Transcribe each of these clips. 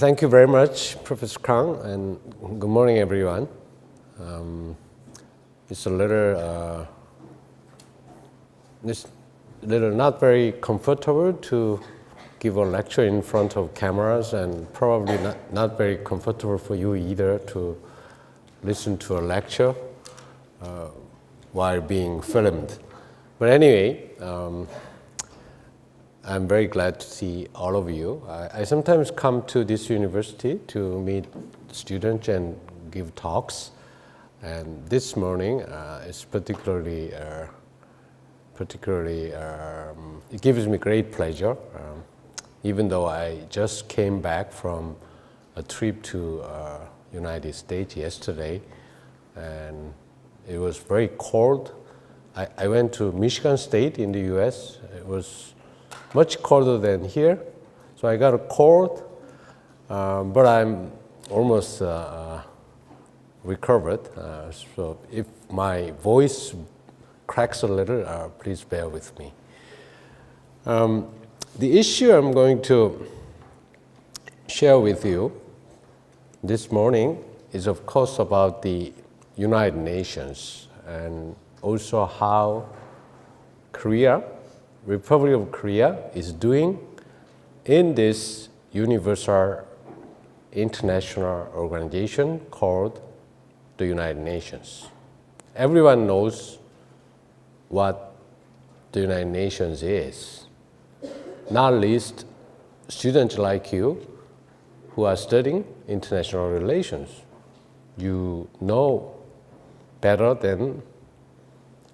Thank you very much, Professor Kang, and good morning, everyone. It's a little not very comfortable to give a lecture in front of cameras, and probably not very comfortable for you either to listen to a lecture while being filmed. But anyway, I'm very glad to see all of you. I sometimes come to this university to meet students and give talks. And this morning is particularly, it gives me great pleasure, even though I just came back from a trip to United States yesterday, and it was very cold. I went to Michigan State in the US. It was much colder than here, so I got a cold, but I'm almost recovered. So if my voice cracks a little, please bear with me. The issue I'm going to share with you this morning is, of course, about the United Nations and also how Republic of Korea is doing in this universal international organization called the United Nations. Everyone knows what the United Nations is, not least students like you who are studying international relations. You know better than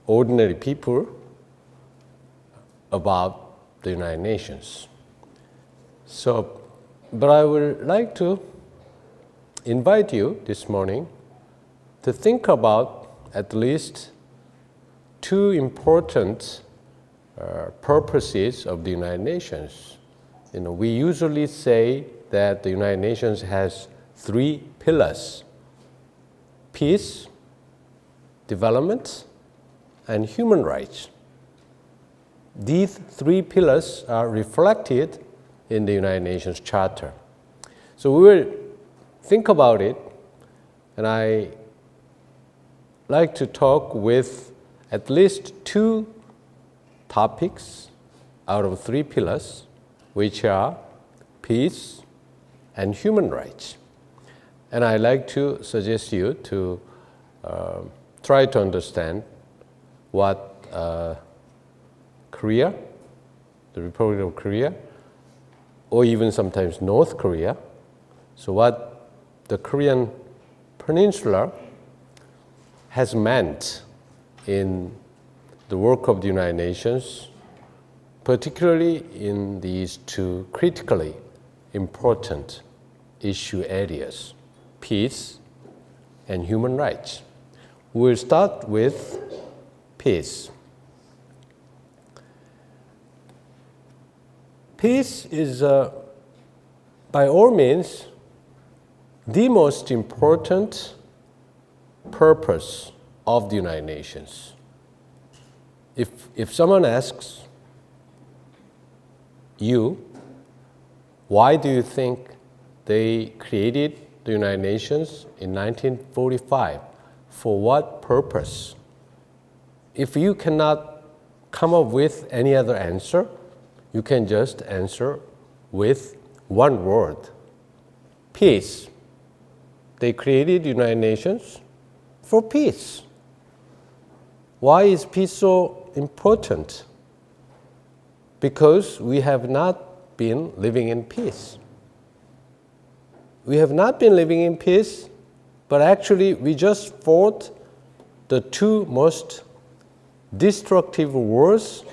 ordinary people about the United Nations. But I would like to invite you this morning to think about at least two important purposes of the United Nations. We usually say that the United Nations has three pillars: peace, development, and human rights. These three pillars are reflected in the United Nations Charter. So we will think about it, and I like to talk with at least two topics out of three pillars, which are peace and human rights. And I like to suggest you to try to understand what Korea, the Republic of Korea, or even sometimes North Korea, so what the Korean Peninsula has meant in the work of the United Nations, particularly in these two critically important issue areas: peace and human rights. We'll start with peace. Peace is, by all means, the most important purpose of the United Nations. If someone asks you, why do you think they created the United Nations in 1945? For what purpose? If you cannot come up with any other answer, you can just answer with one word: peace. They created the United Nations for peace. Why is peace so important? Because we have not been living in peace. We have not been living in peace, but actually we just fought the two most destructive wars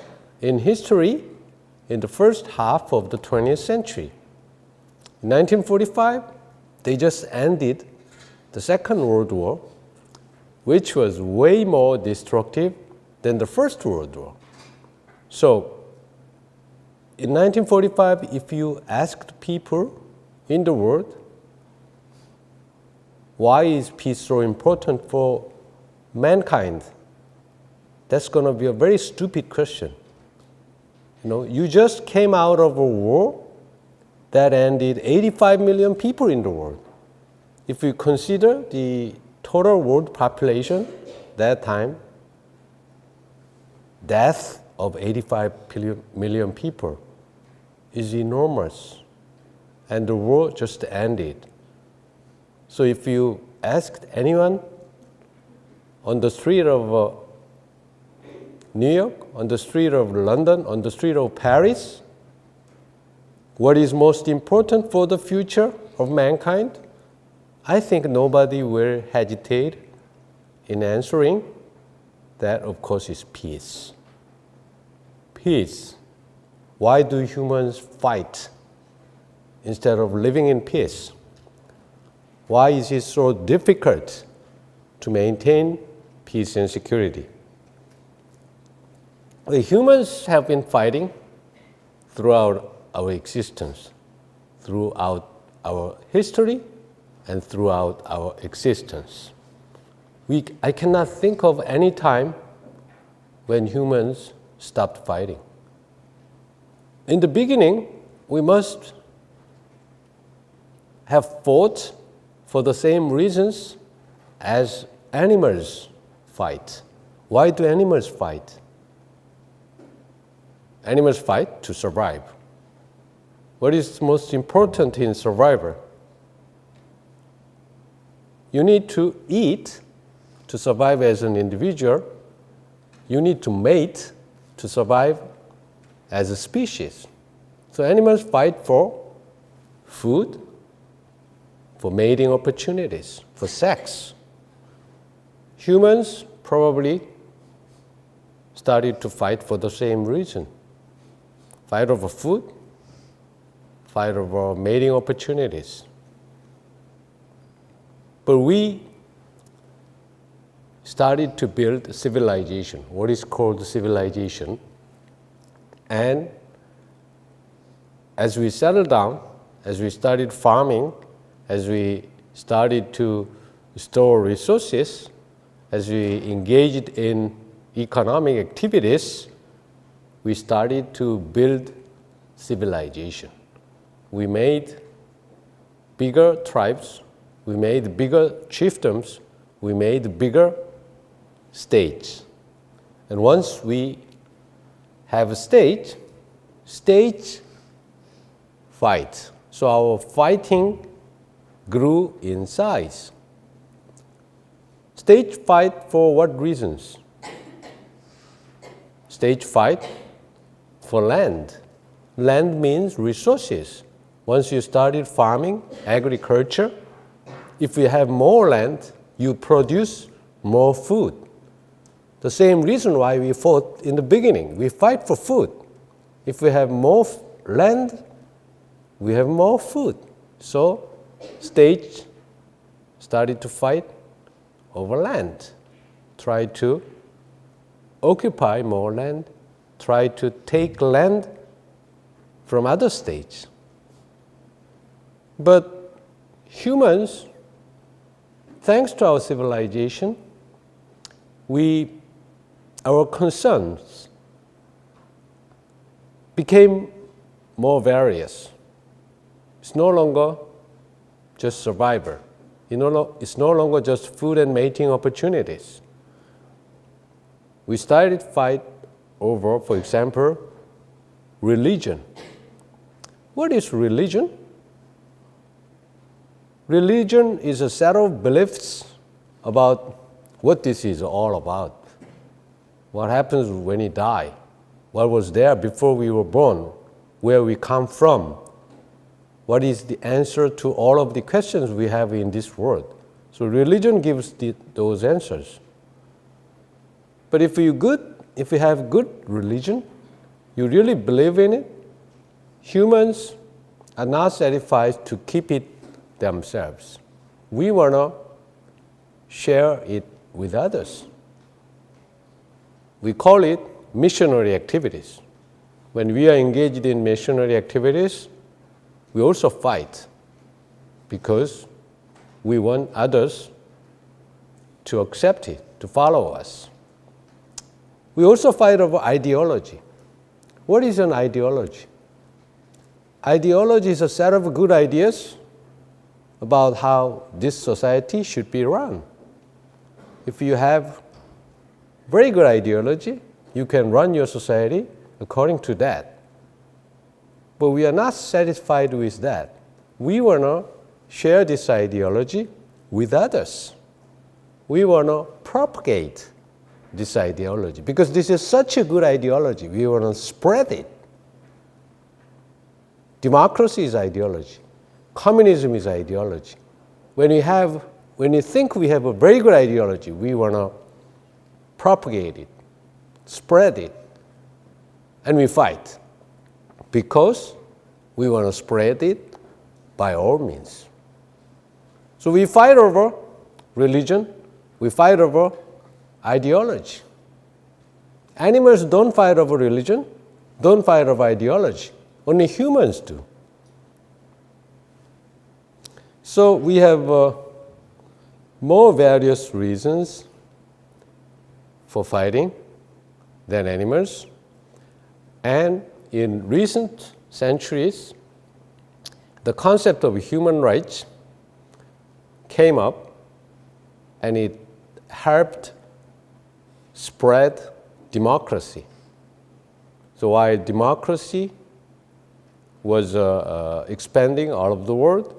in history in the first half of the 20th century. In 1945, they just ended the Second World War, which was way more destructive than the First World War. So, in 1945, if you asked people in the world, why is peace so important for mankind? That's going to be a very stupid question. You just came out of a war that ended 85 million people in the world. If you consider the total world population that time, death of 85 million people is enormous, and the war just ended. So if you asked anyone on the street of New York, on the street of London, on the street of Paris, what is most important for the future of mankind? I think nobody will hesitate in answering that, of course, is peace. Peace. Why do humans fight instead of living in peace? Why is it so difficult to maintain peace and security? The humans have been fighting throughout our existence, throughout our history, and throughout our existence. I cannot think of any time when humans stopped fighting. In the beginning, we must have fought for the same reasons as animals fight. Why do animals fight? Animals fight to survive. What is most important in survival? You need to eat to survive as an individual. You need to mate to survive as a species. So animals fight for food, for mating opportunities, for sex. Humans probably started to fight for the same reason. Fight over food, fight over mating opportunities. But we started to build civilization, what is called civilization. And as we settled down, as we started farming, as we started to store resources, as we engaged in economic activities, we started to build civilization. We made bigger tribes, we made bigger chiefdoms, we made bigger states. And once we have a state, states fight. So our fighting grew in size. States fight for what reasons? States fight for land. Land means resources. Once you started farming, agriculture, if you have more land, you produce more food. The same reason why we fought in the beginning. We fight for food. If we have more land, we have more food. So states started to fight over land, try to occupy more land, try to take land from other states. But humans, thanks to our civilization, our concerns became more various. It's no longer just survival. It's no longer just food and mating opportunities. We started fight over, for example, religion. What is religion? Religion is a set of beliefs about what this is all about. What happens when you die? What was there before we were born? Where we come from? What is the answer to all of the questions we have in this world? So religion gives those answers. But if you have good religion, you really believe in it, humans are not satisfied to keep it themselves. We want to share it with others. We call it missionary activities. When we are engaged in missionary activities, we also fight because we want others to accept it, to follow us. We also fight over ideology. What is an ideology? ideology is a set of good ideas about how this society should be run. If you have very good ideology, you can run your society according to that. But we are not satisfied with that. We want to share this ideology with others. We want to propagate this ideology because this is such a good ideology. We want to spread it. Democracy is ideology. Communism is ideology. When you think we have a very good ideology, we want to propagate it, spread it, and we fight because we want to spread it by all means. So we fight over religion, we fight over ideology. Animals don't fight over religion, don't fight over ideology. Only humans do. So we have more various reasons for fighting than animals. And in recent centuries, the concept of human rights came up and it helped spread democracy. So while democracy was expanding all over the world,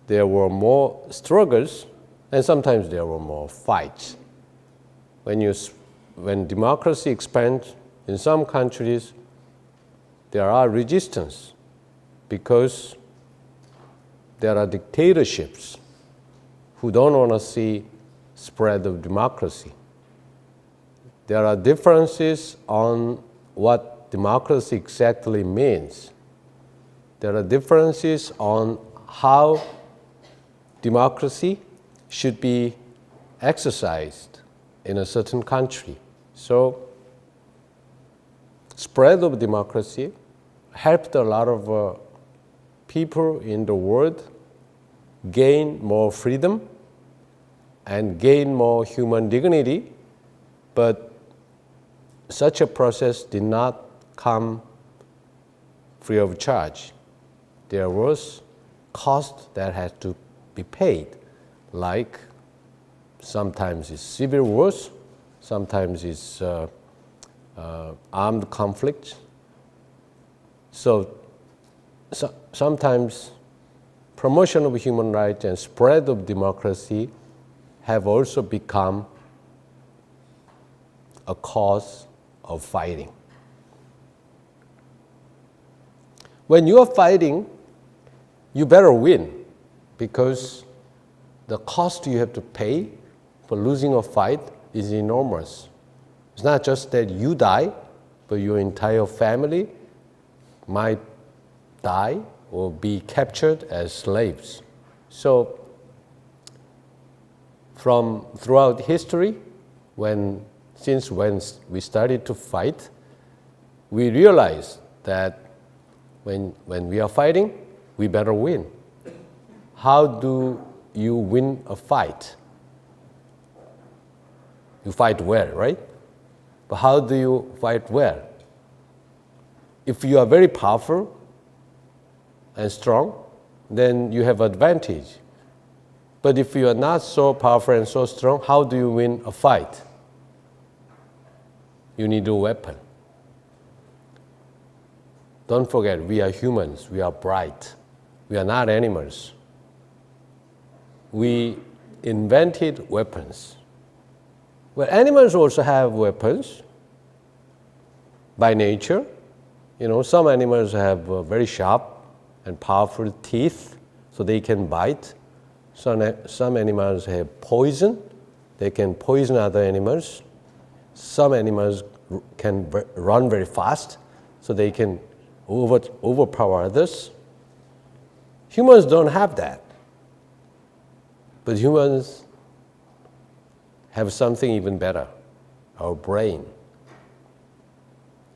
there were more struggles and sometimes there were more fights. When democracy expands in some countries, there are resistance because there are dictatorships who don't want to see spread of democracy. There are differences on what democracy exactly means. There are differences on how democracy should be exercised in a certain country. So, spread of democracy helped a lot of people in the world gain more freedom and gain more human dignity, but such a process did not come free of charge. There was cost that had to be paid, like sometimes it's civil wars, sometimes it's armed conflicts. So sometimes promotion of human rights and spread of democracy have also become a cause of fighting. When you are fighting, you better win because the cost you have to pay for losing a fight is enormous. It's not just that you die, but your entire family might die or be captured as slaves. So, from throughout history, since when we started to fight, we realized that when we are fighting, we better win. How do you win a fight? You fight well, right? But how do you fight well? If you are very powerful and strong, then you have advantage. But if you are not so powerful and so strong, how do you win a fight? You need a weapon. Don't forget, we are humans, we are bright. We are not animals. We invented weapons. Well, animals also have weapons by nature. Some animals have very sharp and powerful teeth, so they can bite. Some animals have poison. They can poison other animals. Some animals can run very fast, so they can overpower others. Humans don't have that. But humans have something even better, our brain.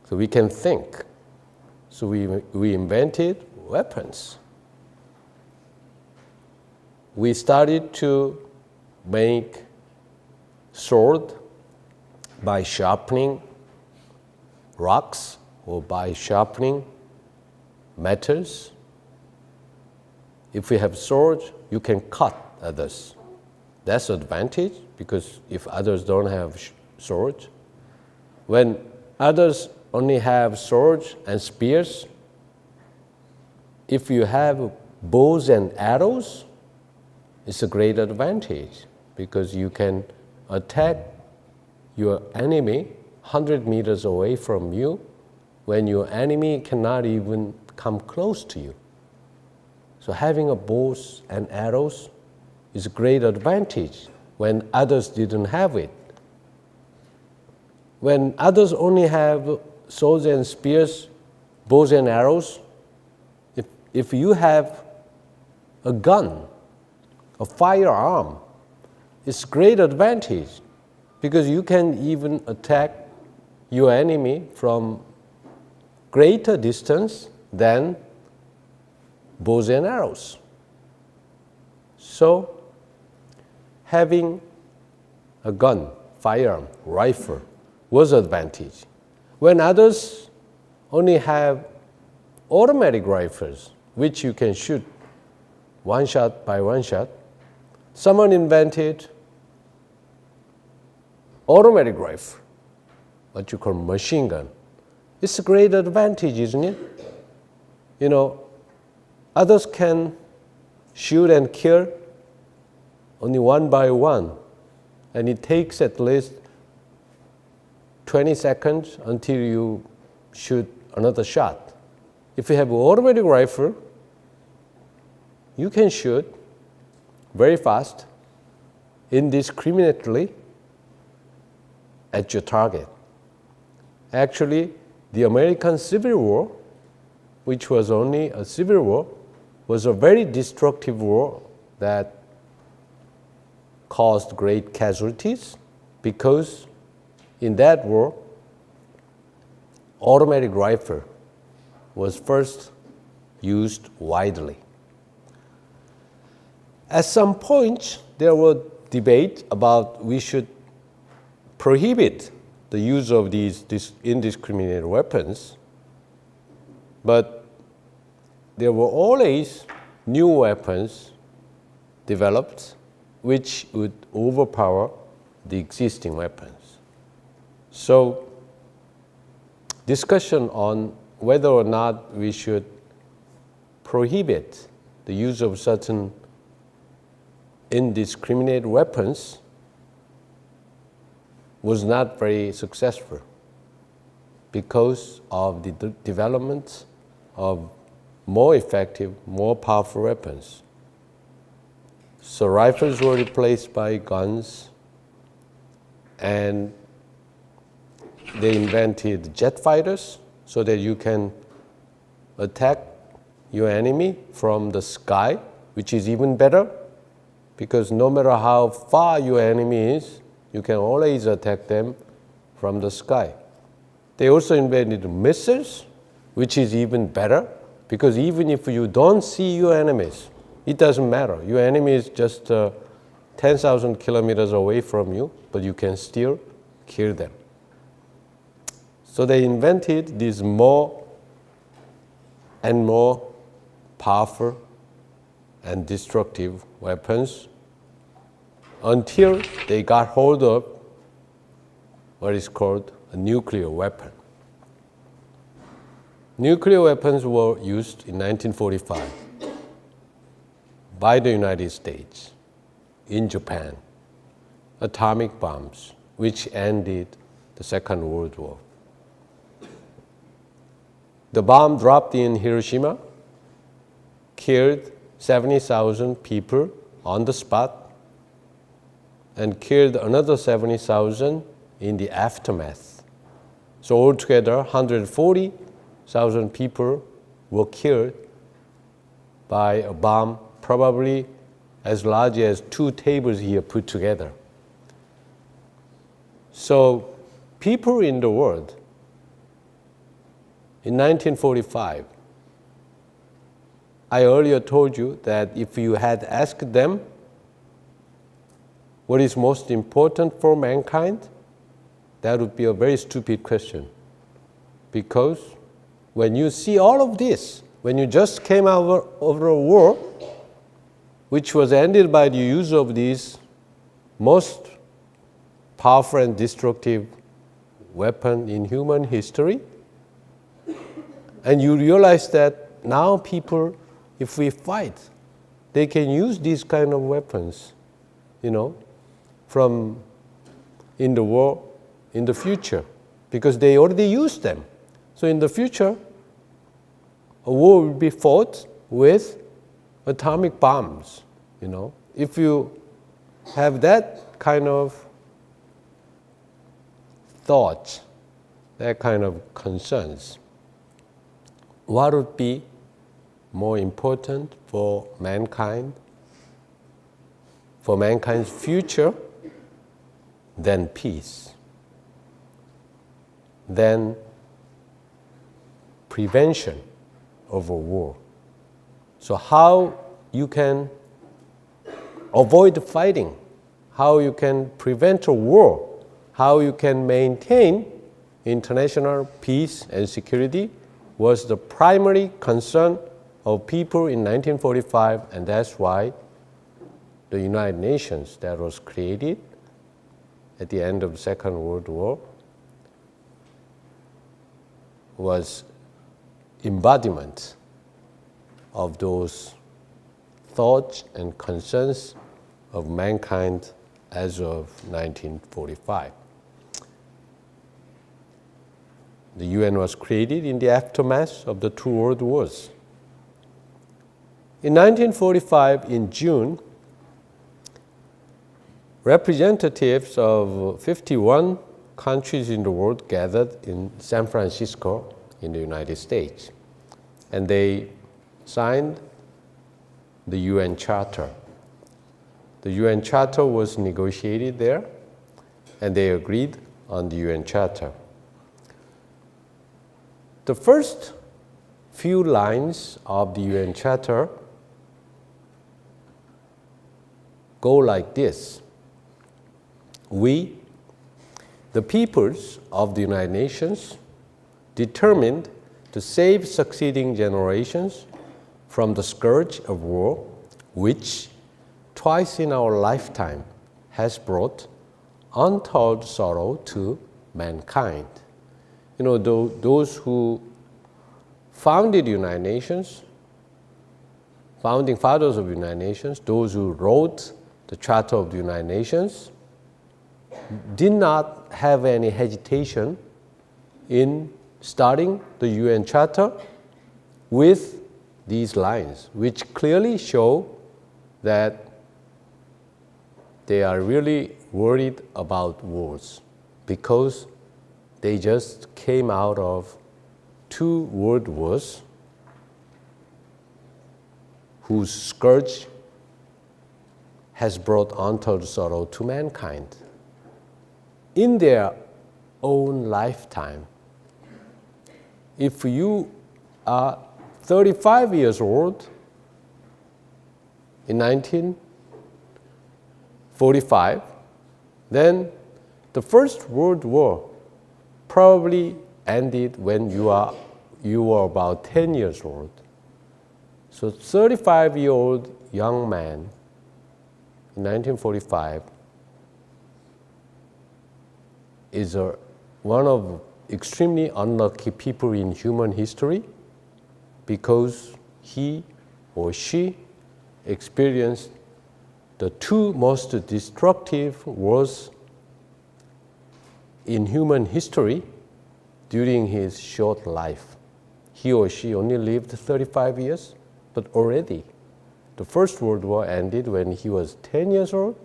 So we can think. So we invented weapons. We started to make sword by sharpening rocks or by sharpening metals. If we have swords, you can cut others. That's an advantage, because if others don't have swords, when others only have swords and spears, if you have bows and arrows, it's a great advantage, because you can attack your enemy 100 meters away from you when your enemy cannot even come close to you. So having a bows and arrows is a great advantage when others didn't have it. When others only have swords and spears, bows and arrows, if you have a gun, a firearm, it's a great advantage, because you can even attack your enemy from greater distance than bows and arrows. So having a gun, firearm, rifle was an advantage. When others only have automatic rifles, which you can shoot one shot by one shot, someone invented automatic rifle, what you call machine gun. It's a great advantage, isn't it? You know, others can shoot and kill only one by one, and it takes at least 20 seconds until you shoot another shot. If you have an automatic rifle, you can shoot very fast, indiscriminately at your target. Actually, the American Civil War, which was only a civil war, was a very destructive war that caused great casualties, because in that war, automatic rifle was first used widely. At some point, there were debates about we should prohibit the use of these indiscriminate weapons, but there were always new weapons developed which would overpower the existing weapons. So discussion on whether or not we should prohibit the use of certain indiscriminate weapons was not very successful because of the development of more effective, more powerful weapons. So rifles were replaced by guns, and they invented jet fighters so that you can attack your enemy from the sky, which is even better, because no matter how far your enemy is, you can always attack them from the sky. They also invented missiles, which is even better, because even if you don't see your enemies, it doesn't matter. Your enemy is just 10,000 kilometers away from you, but you can still kill them. So they invented these more and more powerful and destructive weapons until they got hold of what is called a nuclear weapon. Nuclear weapons were used in 1945 by the United States in Japan, atomic bombs, which ended the Second World War. The bomb dropped in Hiroshima, killed 70,000 people on the spot, and killed another 70,000 in the aftermath. So altogether, 140,000 people were killed by a bomb probably as large as 2 tables here put together. So people in the world in 1945, I earlier told you that if you had asked them what is most important for mankind, that would be a very stupid question. Because when you see all of this, when you just came out of a war, which was ended by the use of these most powerful and destructive weapon in human history, and you realize that now people, if we fight, they can use these kind of weapons, from in the war in the future, because they already use them. So in the future, a war will be fought with atomic bombs. If you have that kind of thoughts, that kind of concerns, what would be more important for mankind, for mankind's future, than peace, than prevention of a war? So how you can avoid fighting, how you can prevent a war, how you can maintain international peace and security was the primary concern of people in 1945, and that's why the United Nations that was created at the end of the Second World War was embodiment of those thoughts and concerns of mankind as of 1945. The UN was created in the aftermath of the two world wars. In 1945, in June, representatives of 51 countries in the world gathered in San Francisco in the United States, and they signed the UN Charter. The UN Charter was negotiated there, and they agreed on the UN Charter. The first few lines of the UN Charter go like this: we, the peoples of the United Nations, determined to save succeeding generations from the scourge of war, which twice in our lifetime has brought untold sorrow to mankind. Those who founded the United Nations, founding fathers of the United Nations, those who wrote the Charter of the United Nations, did not have any hesitation in starting the UN Charter with these lines, which clearly show that they are really worried about wars, because they just came out of two world wars whose scourge has brought untold sorrow to mankind. In their own lifetime, if you are 35 years old in 1945, then the First World War probably ended when you were about 10 years old. So 35-year-old young man in 1945 is one of extremely unlucky people in human history, because he or she experienced the two most destructive wars in human history during his short life. He or she only lived 35 years, but already the First World War ended when he was 10 years old.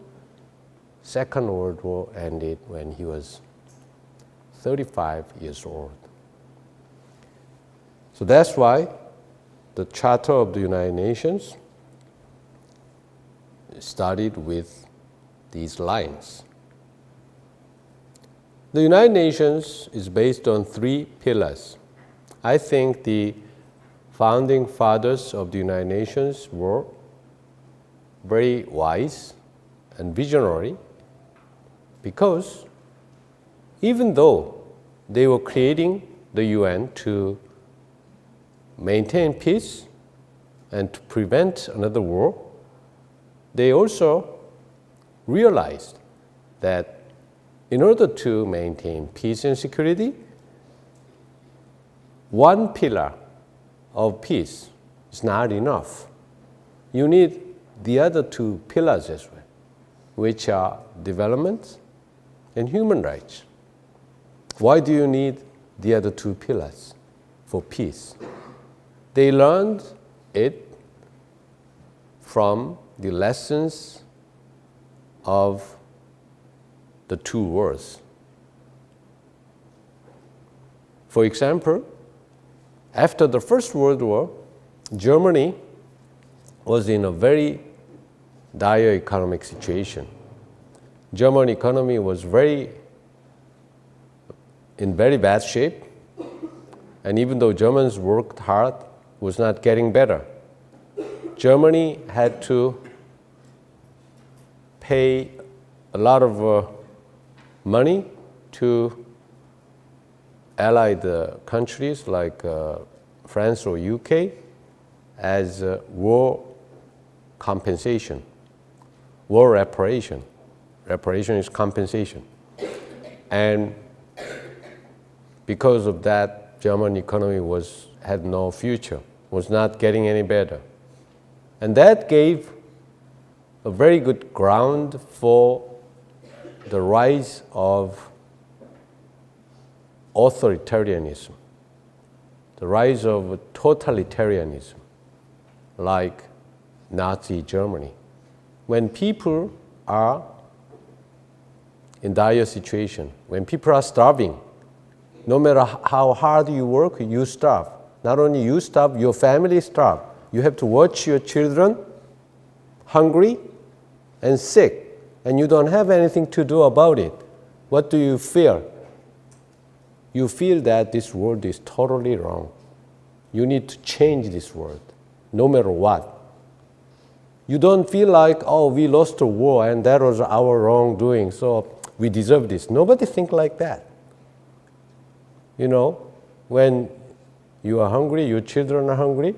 Second World War ended when he was 35 years old. So that's why the Charter of the United Nations started with these lines. The United Nations is based on three pillars. I think the founding fathers of the United Nations were very wise and visionary, because even though they were creating the UN to maintain peace and to prevent another war, they also realized that in order to maintain peace and security, one pillar of peace is not enough. You need the other two pillars as well, which are development and human rights. Why do you need the other two pillars for peace? They learned it from the lessons of the two wars. For example, after the First World War, Germany was in a very dire economic situation. German economy was in very bad shape, and even though Germans worked hard, it was not getting better. Germany had to pay a lot of money to allied countries like France or UK as war compensation, war reparation. Reparation is compensation. And because of that, German economy had no future, was not getting any better. And that gave a very good ground for the rise of authoritarianism, the rise of totalitarianism, like Nazi Germany. When people are in dire situation, when people are starving, no matter how hard you work, you starve. Not only you starve, your family starve. You have to watch your children hungry and sick, and you don't have anything to do about it. What do you feel? You feel that this world is totally wrong. You need to change this world, no matter what. You don't feel like, oh, we lost a war and that was our wrongdoing, so we deserve this. Nobody thinks like that. You know, when you are hungry, your children are hungry,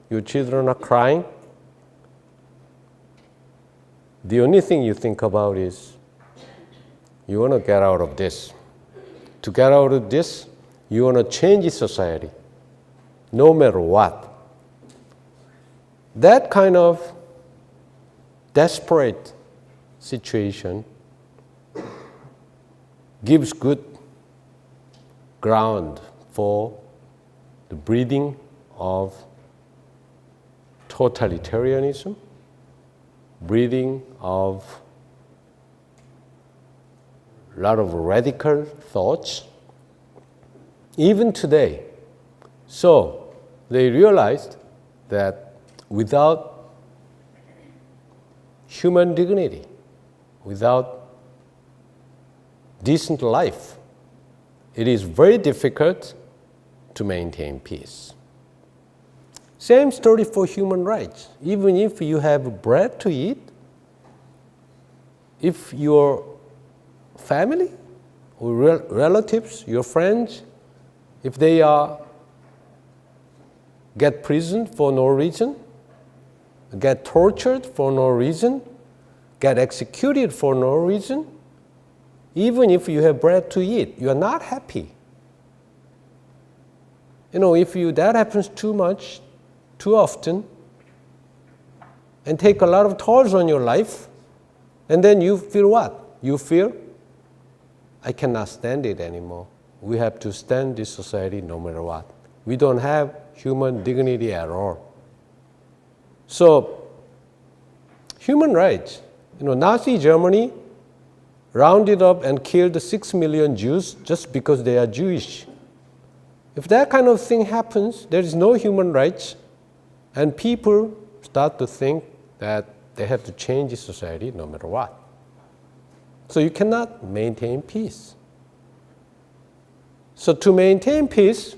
your children are crying, the only thing you think about is you want to get out of this. To get out of this, you want to change society, no matter what. That kind of desperate situation gives good ground for the breeding of totalitarianism, breeding of a lot of radical thoughts, even today. So they realized that without human dignity, without decent life, it is very difficult to maintain peace. Same story for human rights. Even if you have bread to eat, if your family or relatives, your friends, if they get imprisoned for no reason, get tortured for no reason, get executed for no reason, even if you have bread to eat, you are not happy. You know, if that happens too much, too often, and take a lot of tolls on your life, and then you feel what? You feel, I cannot stand it anymore. We have to stand this society no matter what. We don't have human dignity at all. So, human rights. You know, Nazi Germany rounded up and killed 6 million Jews just because they are Jewish. If that kind of thing happens, there is no human rights, and people start to think that they have to change society no matter what. So you cannot maintain peace. So to maintain peace,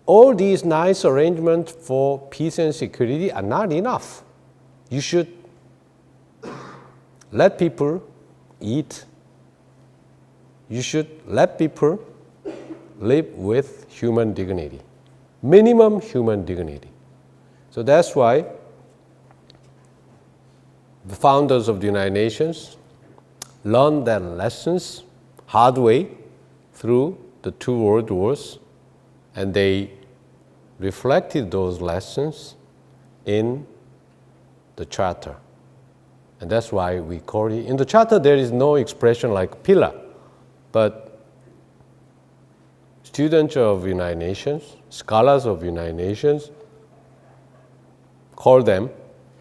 all these nice arrangements for peace and security are not enough. You should let people eat. You should let people live with human dignity. minimum human dignity. So that's why the founders of the United Nations learned their lessons hard way through the 2 world wars, and they reflected those lessons in the Charter. And that's why we call it, in the Charter there is no expression like pillar, but students of United Nations, scholars of United Nations call them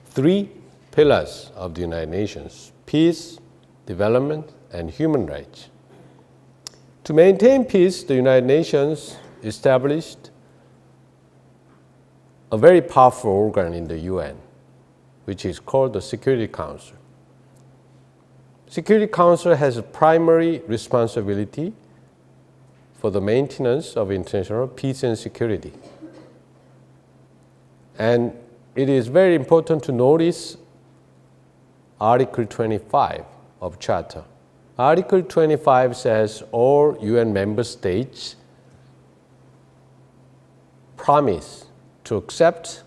3 pillars of the United Nations: peace, development, and human rights. To maintain peace, the United Nations established a very powerful organ in the UN, which is called the Security Council. Security Council has a primary responsibility for the maintenance of international peace and security. And it is very important to notice Article 25 of Charter. Article 25 says all UN member states promise to accept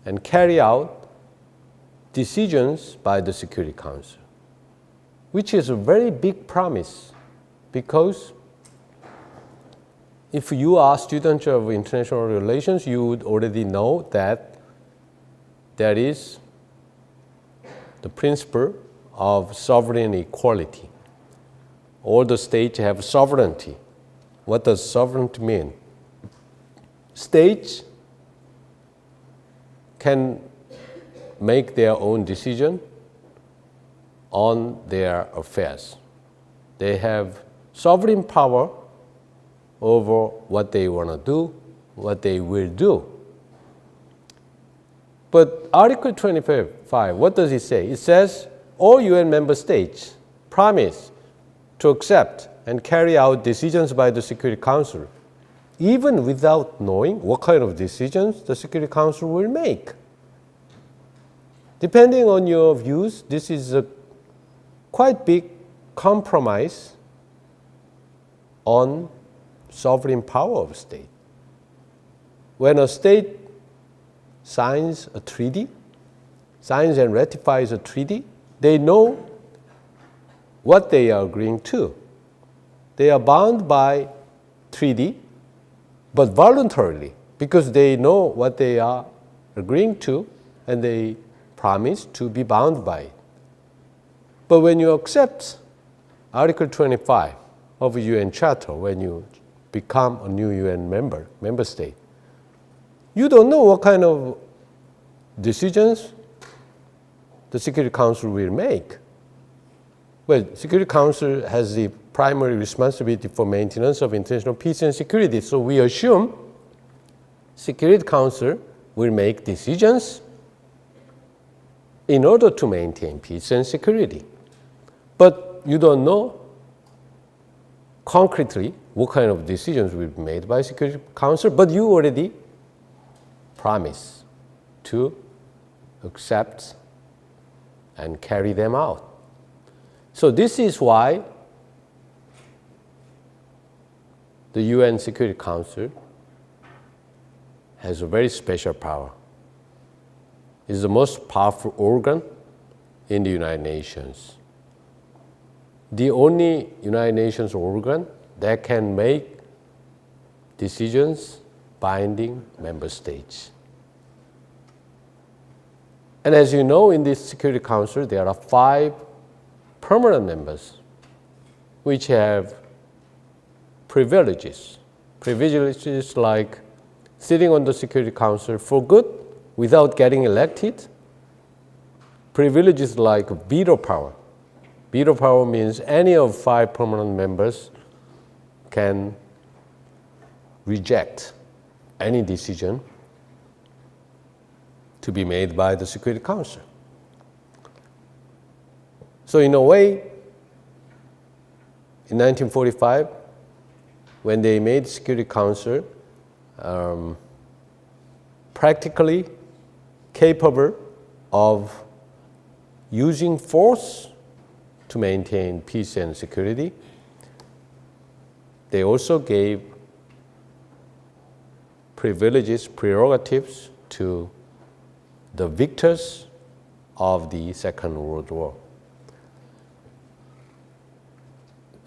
and carry out decisions by the Security Council, which is a very big promise, because if you are students of international relations, you would already know that there is the principle of sovereign equality. All the states have sovereignty. What does sovereignty mean? States can make their own decision on their affairs. They have sovereign power over what they want to do, what they will do. But Article 25, what does it say? It says all UN member states promise to accept and carry out decisions by the Security Council, even without knowing what kind of decisions the Security Council will make. Depending on your views, this is a quite big compromise on sovereign power of state. When a state signs a treaty, signs and ratifies a treaty, they know what they are agreeing to. They are bound by treaty, but voluntarily, because they know what they are agreeing to and they promise to be bound by it. But when you accept Article 25 of the UN Charter, when you become a new UN member state, you don't know what kind of decisions the Security Council will make. Well, Security Council has the primary responsibility for maintenance of international peace and security. So we assume Security Council will make decisions in order to maintain peace and security. But you don't know concretely what kind of decisions will be made by Security Council, but you already promise to accept and carry them out. So this is why the UN Security Council has a very special power. It's the most powerful organ in the United Nations. The only United Nations organ that can make decisions binding member states. And as you know, in this Security Council, there are 5 permanent members which have privileges. Privileges like sitting on the Security Council for good without getting elected. Privileges like veto power. Veto power means any of 5 permanent members can reject any decision to be made by the Security Council. So in a way, in 1945, when they made Security Council practically capable of using force to maintain peace and security, they also gave privileges, prerogatives to the victors of the Second World War.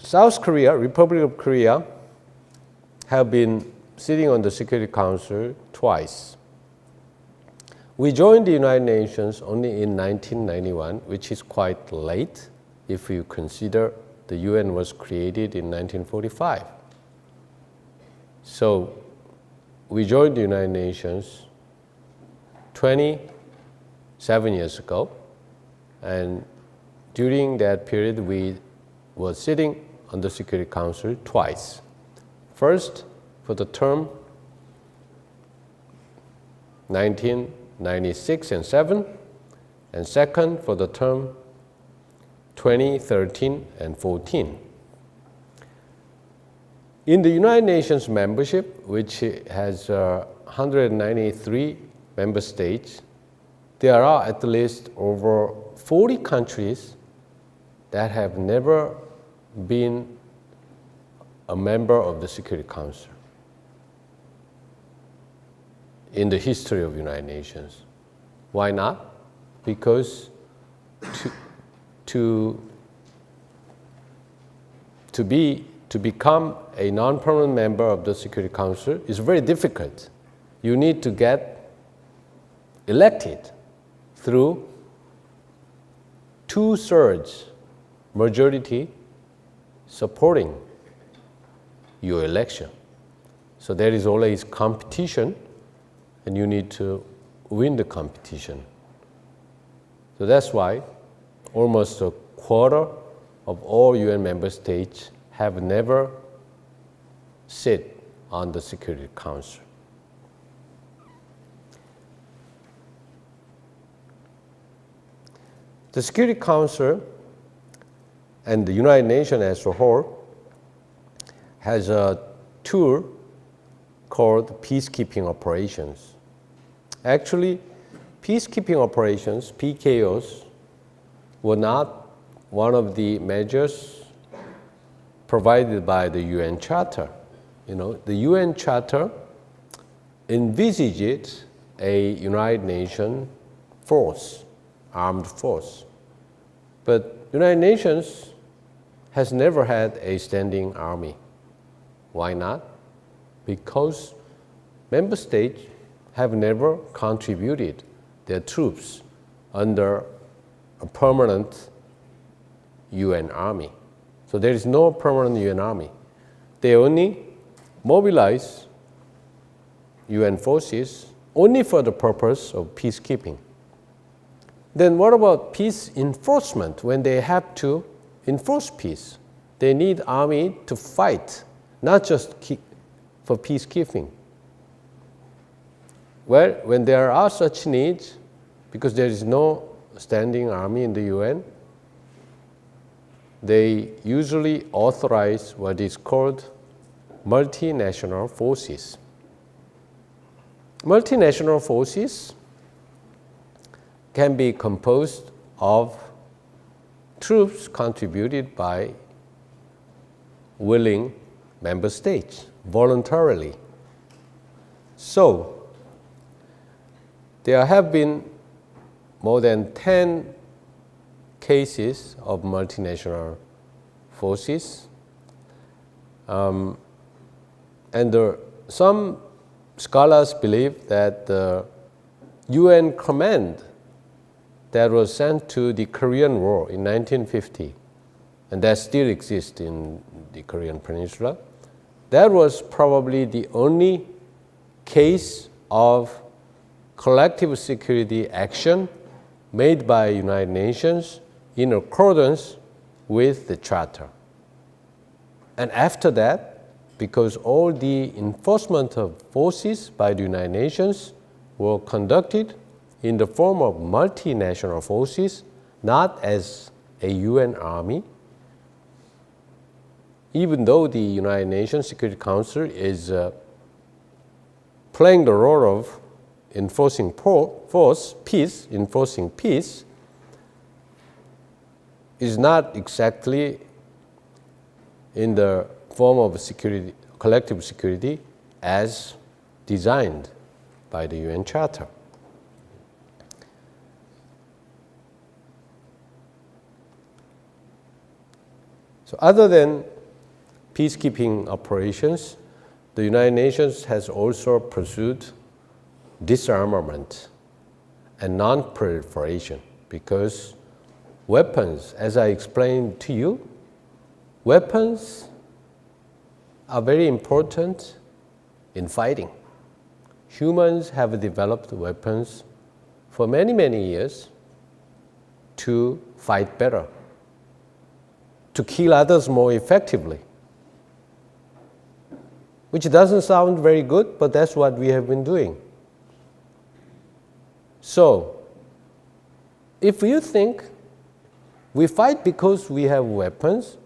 South Korea, Republic of Korea, have been sitting on the Security Council twice. We joined the United Nations only in 1991, which is quite late if you consider the UN was created in 1945. So we joined the United Nations 27 years ago, and during that period we were sitting on the Security Council twice. First, for the term 1996 and 7, and second for the term 2013 and 14. In the United Nations membership, which has 193 member states, there are at least over 40 countries that have never been a member of the Security Council in the history of the United Nations. Why not? Because to become a non-permanent member of the Security Council is very difficult. You need to get elected through 2/3 majority supporting your election. So there is always competition, and you need to win the competition. So that's why almost a quarter of all UN member states have never sit on the Security Council. The Security Council and the United Nations as a whole has a tool called peacekeeping operations. Actually, peacekeeping operations, PKOs, were not one of the measures provided by the UN Charter. The UN Charter envisaged a United Nations force, armed force. But United Nations has never had a standing army. Why not? Because member states have never contributed their troops under a permanent UN army. So there is no permanent UN army. They only mobilize UN forces only for the purpose of peacekeeping. Then what about peace enforcement? When they have to enforce peace, they need army to fight, not just for peacekeeping. Well, when there are such needs, because there is no standing army in the UN, they usually authorize what is called multinational forces. Multinational forces can be composed of troops contributed by willing member states voluntarily. So, there have been more than 10 cases of multinational forces. And some scholars believe that the UN command that was sent to the Korean War in 1950, and that still exists in the Korean Peninsula, that was probably the only case of collective security action made by United Nations in accordance with the Charter. And after that, because all the enforcement of forces by the United Nations were conducted in the form of multinational forces, not as a UN army, even though the United Nations Security Council is playing the role of enforcing peace, is not exactly in the form of security, collective security as designed by the UN Charter. So other than peacekeeping operations, the United Nations has also pursued disarmament and non-proliferation, because weapons, as I explained to you, weapons are very important in fighting. Humans have developed weapons for many, many years to fight better, to kill others more effectively, which doesn't sound very good, but that's what we have been doing. So, if you think we fight because we have weapons,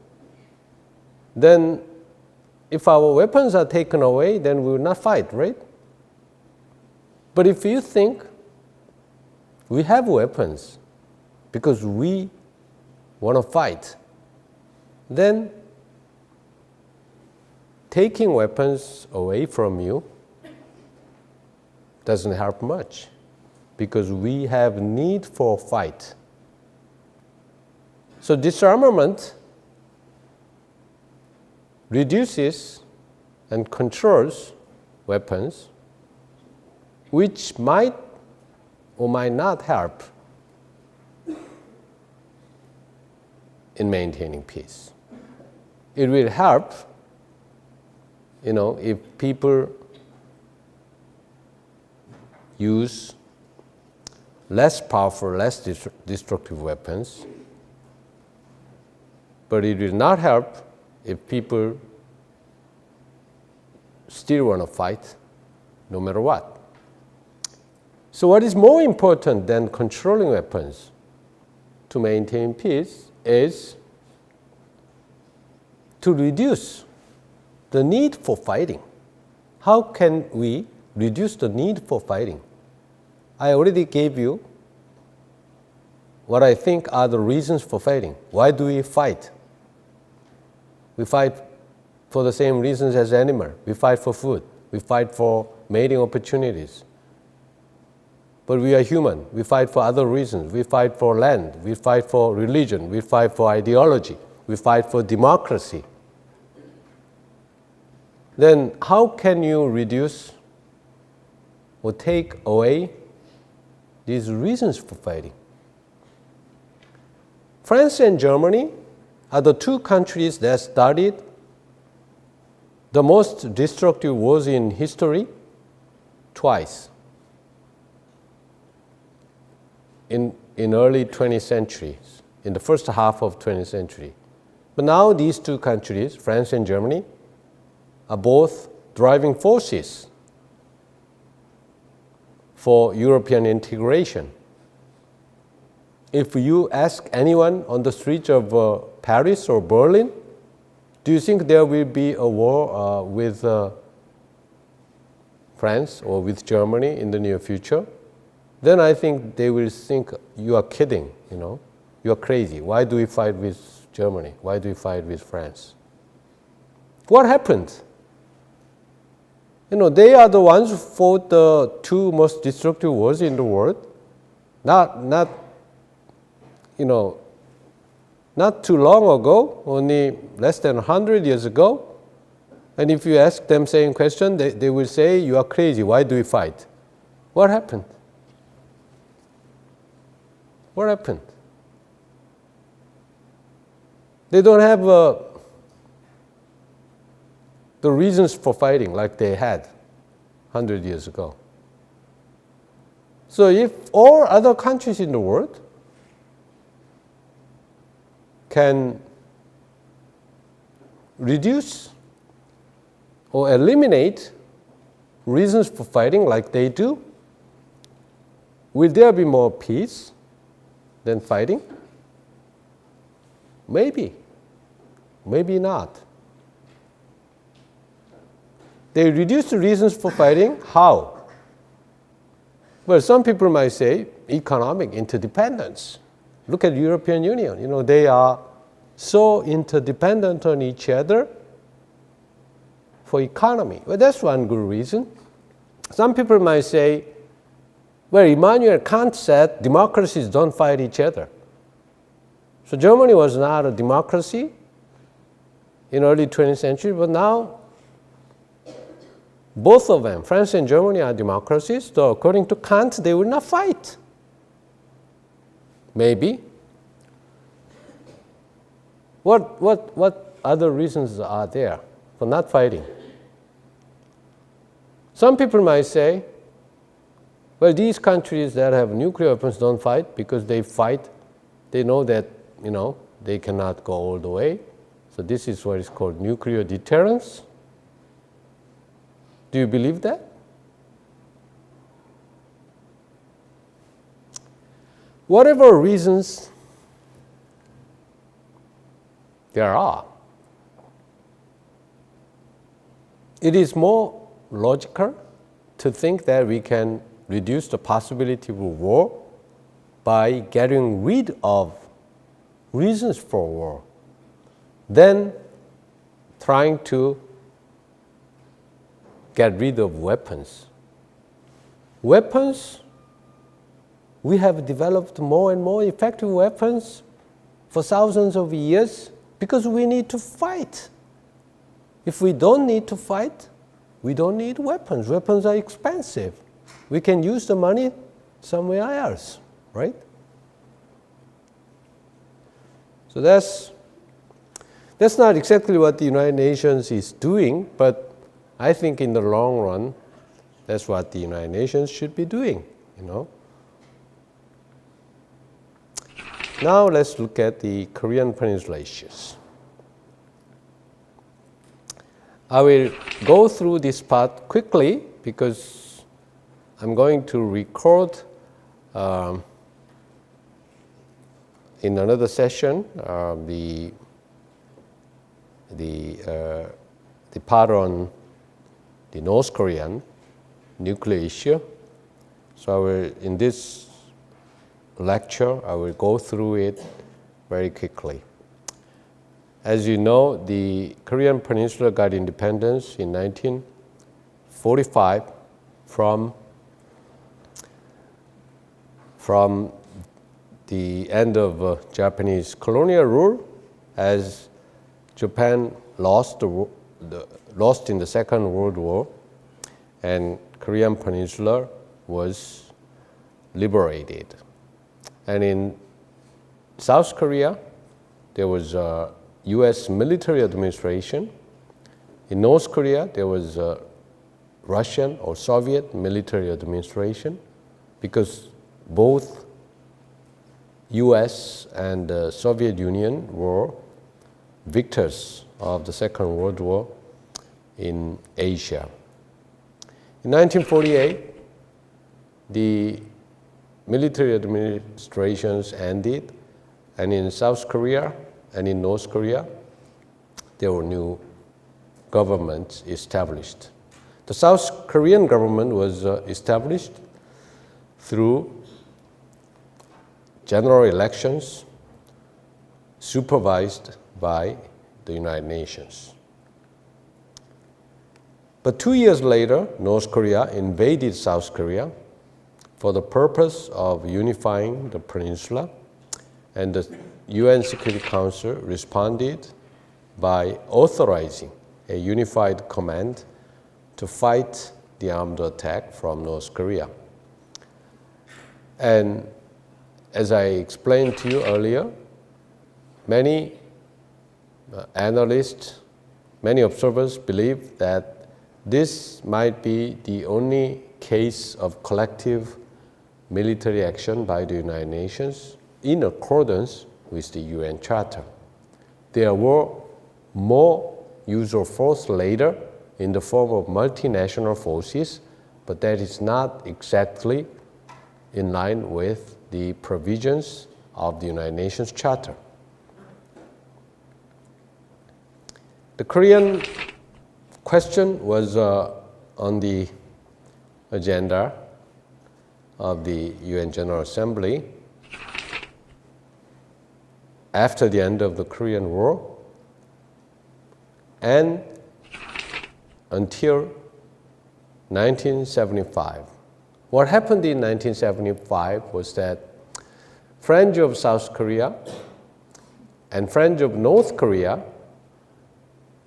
then if our weapons are taken away, then we will not fight, right? But if you think we have weapons because we want to fight, then taking weapons away from you doesn't help much, because we have need for fight. So disarmament reduces and controls weapons, which might or might not help in maintaining peace. It will help, if people use less powerful, less destructive weapons, but it will not help if people still want to fight no matter what. So what is more important than controlling weapons to maintain peace is to reduce the need for fighting. How can we reduce the need for fighting? I already gave you what I think are the reasons for fighting. Why do we fight? We fight for the same reasons as animals. We fight for food. We fight for mating opportunities. But we are human. We fight for other reasons. We fight for land. We fight for religion. We fight for ideology. We fight for democracy. Then how can you reduce or take away these reasons for fighting? France and Germany are the two countries that started the most destructive wars in history twice in early 20th century, in the first half of 20th century. But now these two countries, France and Germany, are both driving forces for European integration. If you ask anyone on the streets of Paris or Berlin, do you think there will be a war with France or with Germany in the near future? Then I think they will think you are kidding, you are crazy. Why do we fight with Germany? Why do we fight with France? What happened? They are the ones who fought the two most destructive wars in the world. Not too long ago, only less than 100 years ago. And if you ask them same question, they will say, you are crazy, why do we fight? What happened? What happened? They don't have the reasons for fighting like they had 100 years ago. So if all other countries in the world can reduce or eliminate reasons for fighting like they do, will there be more peace than fighting? Maybe. Maybe not. They reduce the reasons for fighting. How? Well, some people might say economic interdependence. Look at the European Union. They are so interdependent on each other for economy. Well, that's one good reason. Some people might say, well, Immanuel Kant said democracies don't fight each other. So Germany was not a democracy in early 20th century, but now both of them, France and Germany, are democracies. So according to Kant, they will not fight. Maybe. What other reasons are there for not fighting? Some people might say, well, these countries that have nuclear weapons don't fight because they fight. They know that, they cannot go all the way. So this is what is called nuclear deterrence. Do you believe that? Whatever reasons there are, it is more logical to think that we can reduce the possibility of war by getting rid of reasons for war than trying to get rid of weapons. Weapons, we have developed more and more effective weapons for thousands of years because we need to fight. If we don't need to fight, we don't need weapons. Weapons are expensive. We can use the money somewhere else, right? So that's not exactly what the United Nations is doing, but I think in the long run, that's what the United Nations should be doing, Now let's look at the Korean Peninsula issues. I will go through this part quickly because I'm going to record in another session the part on the North Korean nuclear issue. So I will, in this lecture, I will go through it very quickly. As you know, the Korean Peninsula got independence in 1945 from the end of Japanese colonial rule, as Japan lost in the Second World War, and Korean Peninsula was liberated. And in South Korea, there was a U.S. military administration. In North Korea, there was a Russian or Soviet military administration, because both U.S. and the Soviet Union were victors of the Second World War in Asia. In 1948, the military administrations ended, and in South Korea and in North Korea, there were new governments established. The South Korean government was established through general elections supervised by the United Nations. But 2 years later, North Korea invaded South Korea for the purpose of unifying the peninsula, and the UN Security Council responded by authorizing a unified command to fight the armed attack from North Korea. And as I explained to you earlier, many analysts, many observers believe that this might be the only case of collective military action by the United Nations in accordance with the UN Charter. There were more use of force later in the form of multinational forces, but that is not exactly in line with the provisions of the United Nations Charter. The Korean question was on the agenda of the UN General Assembly after the end of the Korean War and until 1975. What happened in 1975 was that friends of South Korea and friends of North Korea,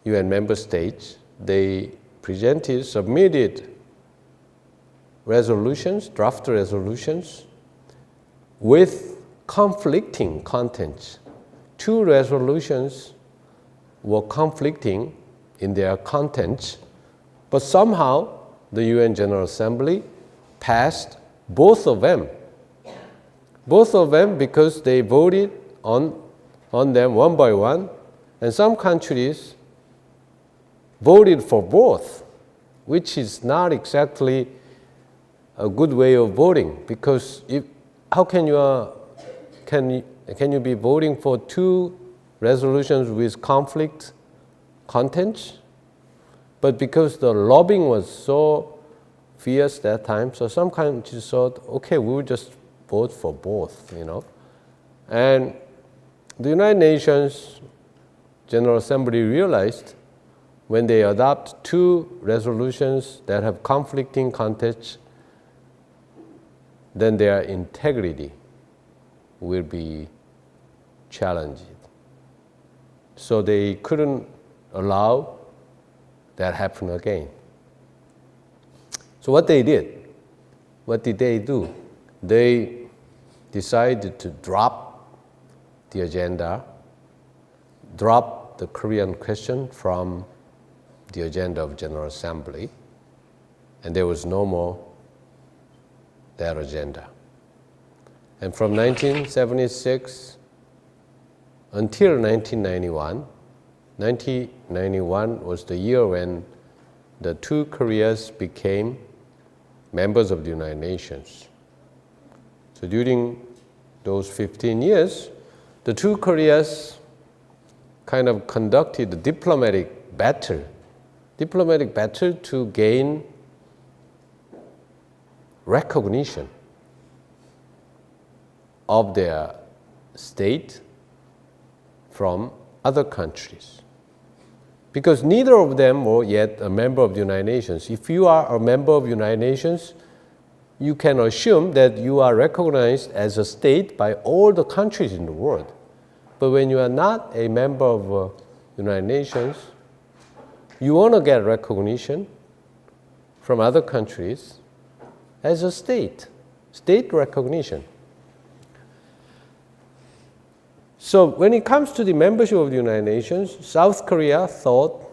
UN member states, they submitted resolutions, draft resolutions, with conflicting contents. Two resolutions were conflicting in their contents, but somehow the UN General Assembly passed both of them. Both of them because they voted on them one by one, and some countries voted for both, which is not exactly a good way of voting, because how can you be voting for two resolutions with conflict contents? But because the lobbying was so fierce that time, so some countries thought, okay, we will just vote for both, And the United Nations General Assembly realized when they adopt two resolutions that have conflicting contents, then their integrity will be challenged. So they couldn't allow that happen again. So what did they do? They decided to drop the agenda, drop the Korean question from the agenda of General Assembly, and there was no more that agenda. And from 1976 until 1991, 1991 was the year when the two Koreas became members of the United Nations. So during those 15 years, the two Koreas kind of conducted a diplomatic battle to gain recognition of their state from other countries. Because neither of them were yet a member of the United Nations. If you are a member of the United Nations, you can assume that you are recognized as a state by all the countries in the world. But when you are not a member of the United Nations, you want to get recognition from other countries as a state recognition. So when it comes to the membership of the United Nations, South Korea thought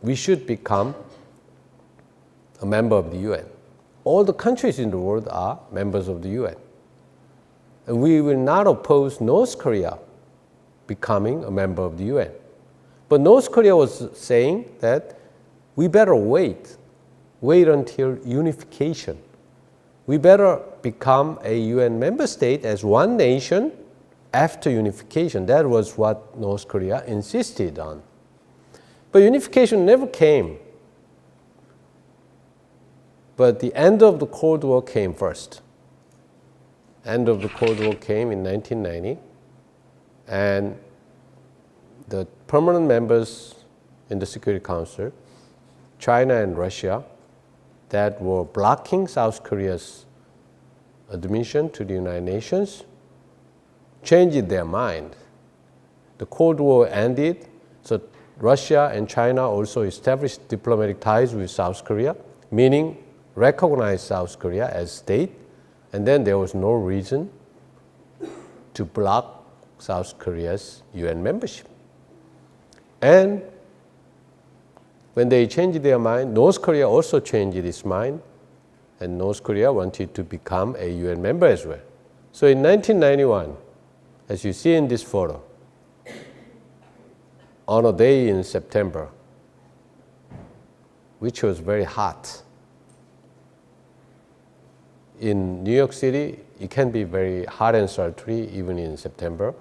we should become a member of the UN. All the countries in the world are members of the UN. And we will not oppose North Korea becoming a member of the UN. But North Korea was saying that we better wait until unification. We better become a UN member state as one nation after unification. That was what North Korea insisted on. But unification never came. But the end of the Cold War came first. End of the Cold War came in 1990, and the permanent members in the Security Council, China and Russia, that were blocking South Korea's admission to the United Nations, changed their mind. The Cold War ended, so Russia and China also established diplomatic ties with South Korea, meaning recognized South Korea as state, and then there was no reason to block South Korea's UN membership. And when they changed their mind, North Korea also changed its mind, and North Korea wanted to become a UN member as well. So in 1991, as you see in this photo, on a day in September, which was very hot. In New York City, it can be very hot and sultry even in September,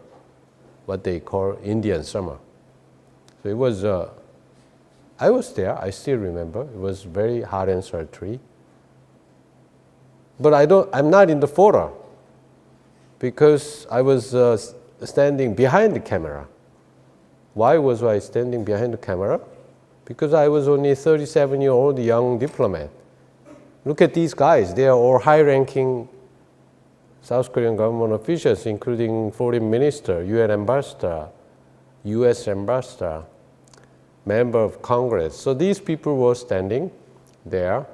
what they call Indian summer. So it was, I was there, I still remember, it was very hot and sultry. But I'm not in the photo because I was standing behind the camera. Why was I standing behind the camera? Because I was only a 37-year-old young diplomat. Look at these guys. They are all high-ranking South Korean government officials, including foreign minister, UN ambassador, US ambassador, member of Congress. So these people were standing there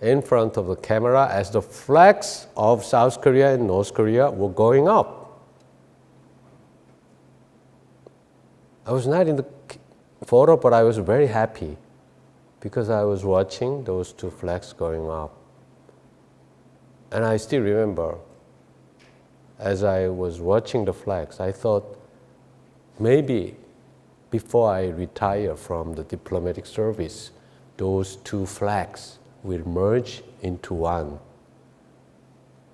in front of the camera as the flags of South Korea and North Korea were going up. I was not in the photo, but I was very happy because I was watching those two flags going up. And I still remember, as I was watching the flags, I thought, maybe before I retire from the diplomatic service, those two flags will merge into one.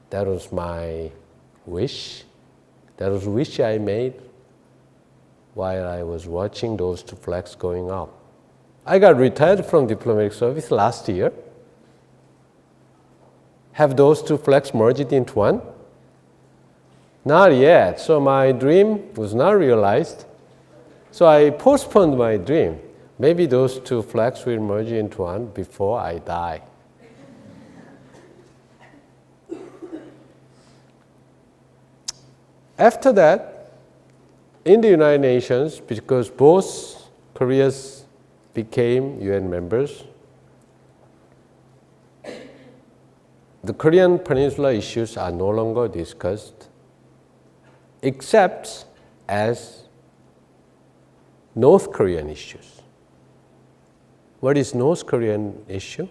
That was my wish. That was a wish I made while I was watching those two flags going up. I got retired from diplomatic service last year. Have those two flags merged into one? Not yet. So my dream was not realized. So I postponed my dream. Maybe those two flags will merge into one before I die. After that, in the United Nations, because both Koreas became UN members, the Korean Peninsula issues are no longer discussed except as North Korean issues. What is North Korean issue?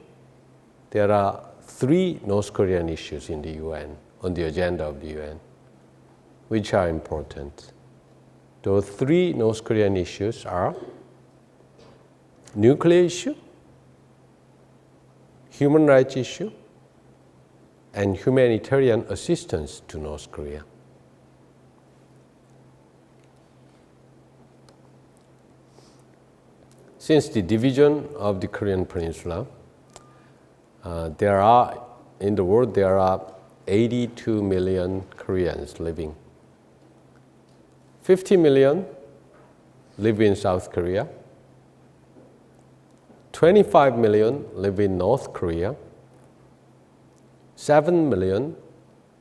There are 3 North Korean issues in the UN, on the agenda of the UN, which are important. Those 3 North Korean issues are nuclear issue, human rights issue, and humanitarian assistance to North Korea. Since the division of the Korean Peninsula, in the world there are 82 million Koreans living. 50 million live in South Korea. 25 million live in North Korea. 7 million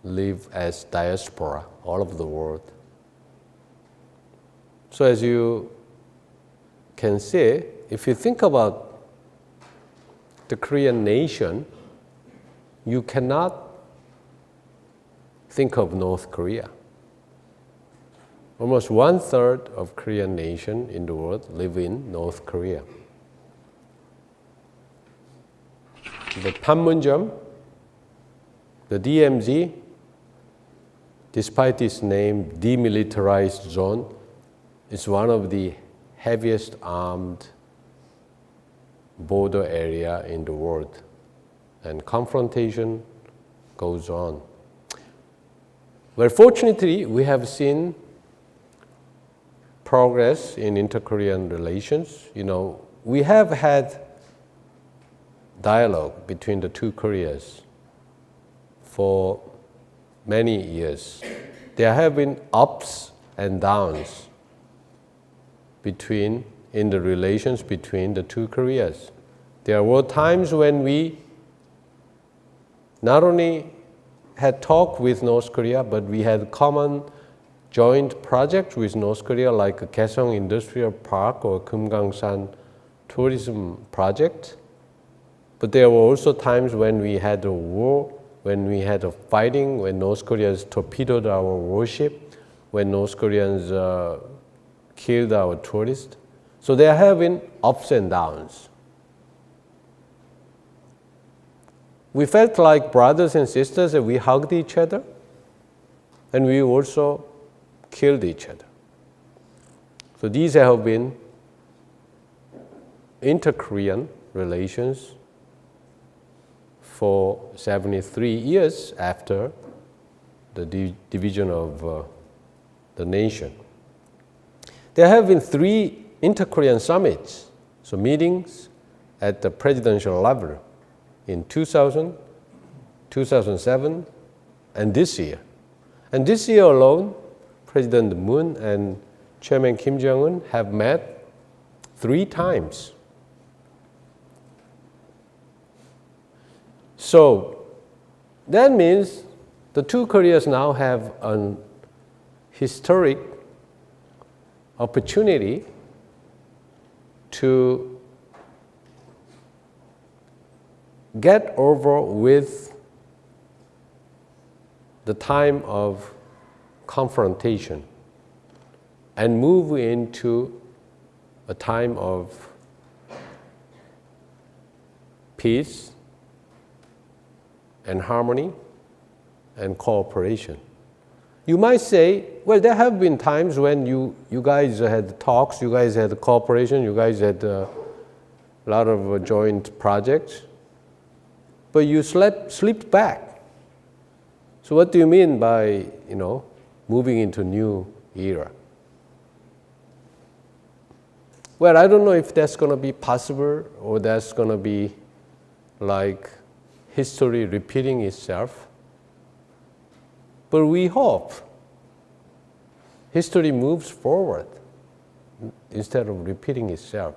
live as diaspora all over the world. So as you can see, if you think about the Korean nation, you cannot think of North Korea. Almost 1/3 of Korean nation in the world live in North Korea. The Panmunjom, the DMZ, despite its name, demilitarized zone, is one of the heaviest armed border area in the world, and confrontation goes on. Well, fortunately, we have seen progress in inter-Korean relations. We have had dialogue between the two Koreas for many years. There have been ups and downs in the relations between the two Koreas. There were times when we not only had talk with North Korea, but we had common joint projects with North Korea, like Kaesong Industrial Park or Kumgangsan Tourism Project. But there were also times when we had a war, when we had a fighting, when North Koreans torpedoed our warship, when North Koreans killed our tourists. So there have been ups and downs. We felt like brothers and sisters, and we hugged each other, and we also killed each other. So these have been inter-Korean relations for 73 years after the division of the nation. There have been 3 inter-Korean summits, so meetings at the presidential level in 2000, 2007, and this year. And this year alone, President Moon and Chairman Kim Jong-un have met 3 times. So that means the two Koreas now have an historic opportunity to get over with the time of confrontation and move into a time of peace and harmony and cooperation. You might say, well, there have been times when you guys had talks, you guys had cooperation, you guys had a lot of joint projects, but you slipped back. So what do you mean by, moving into new era? Well, I don't know if that's going to be possible or that's going to be like history repeating itself. But we hope history moves forward instead of repeating itself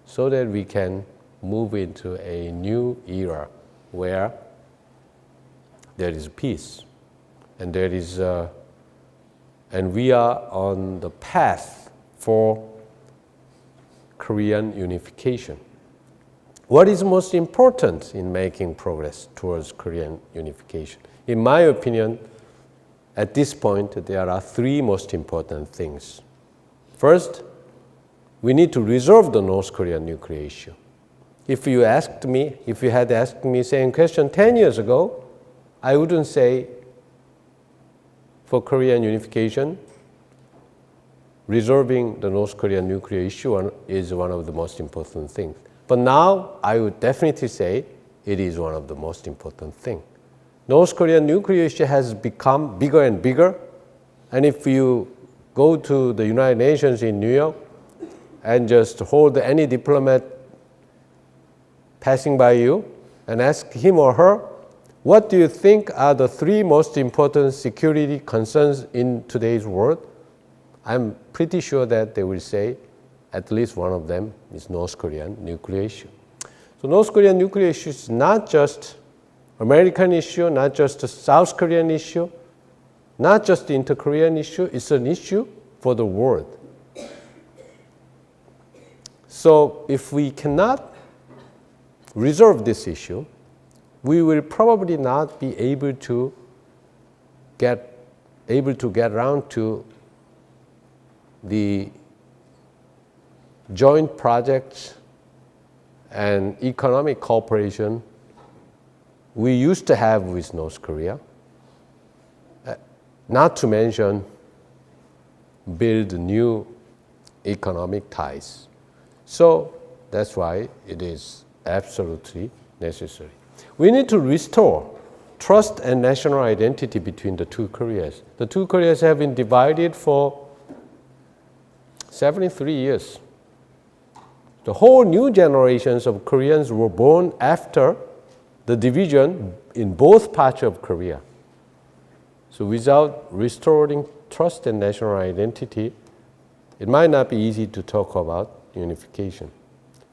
so that we can move into a new era where there is peace and and we are on the path for Korean unification. What is most important in making progress towards Korean unification? In my opinion, at this point, there are three most important things. First, we need to resolve the North Korean nuclear issue. If you had asked me same question 10 years ago, I wouldn't say for Korean unification, resolving the North Korean nuclear issue is one of the most important things. But now, I would definitely say it is one of the most important things. North Korean nuclear issue has become bigger and bigger. And if you go to the United Nations in New York and just hold any diplomat passing by you and ask him or her, what do you think are the three most important security concerns in today's world? I'm pretty sure that they will say at least one of them is North Korean nuclear issue. So North Korean nuclear issue is not just American issue, not just a South Korean issue, not just the inter-Korean issue, it's an issue for the world. So if we cannot resolve this issue, we will probably not be able to get around to the joint projects and economic cooperation we used to have with North Korea, not to mention build new economic ties. So that's why it is absolutely necessary. We need to restore trust and national identity between the two Koreas. The two Koreas have been divided for 73 years. The whole new generations of Koreans were born after the division in both parts of Korea. So without restoring trust and national identity, it might not be easy to talk about unification.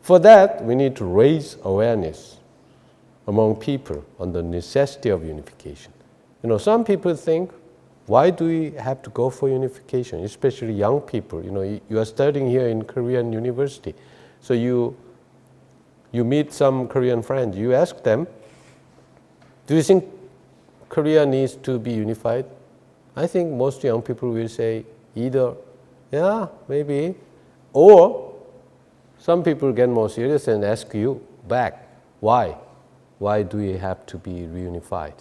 For that, we need to raise awareness among people on the necessity of unification. Some people think, why do we have to go for unification, especially young people? You are studying here in Korean university. So you meet some Korean friends, you ask them, do you think Korea needs to be unified? I think most young people will say either, yeah, maybe, or some people get more serious and ask you back, why? Why do we have to be reunified?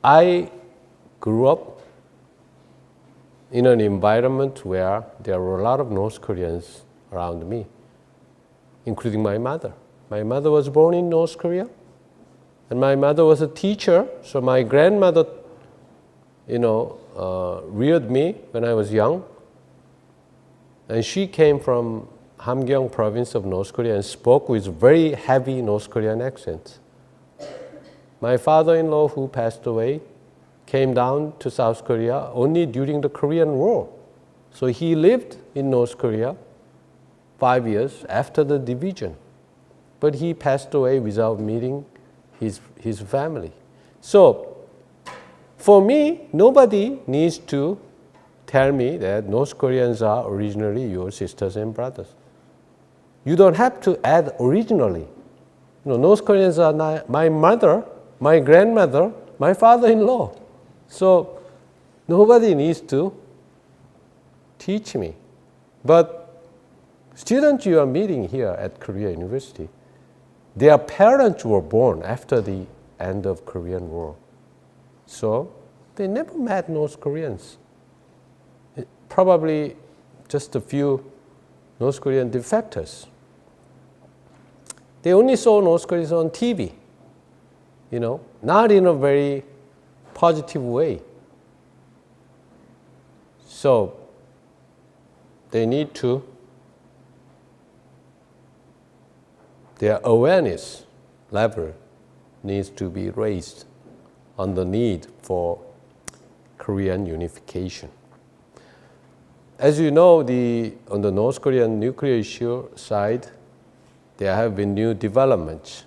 I grew up in an environment where there were a lot of North Koreans around me, including my mother. My mother was born in North Korea, and my mother was a teacher, so my grandmother, reared me when I was young, and she came from Hamgyong province of North Korea and spoke with very heavy North Korean accent. My father-in-law, who passed away, came down to South Korea only during the Korean War. So he lived in North Korea 5 years after the division. but he passed away without meeting his family. So, for me, nobody needs to tell me that North Koreans are originally your sisters and brothers. You don't have to add originally. North Koreans are my mother, my grandmother, my father-in-law. So nobody needs to teach me. But students you are meeting here at Korea University, their parents were born after the end of Korean War. So they never met North Koreans. Probably just a few North Korean defectors. They only saw North Koreans on TV, not in a very positive way. So they need to, their awareness level needs to be raised on the need for Korean unification. As you know, on the North Korean nuclear issue side, there have been new developments.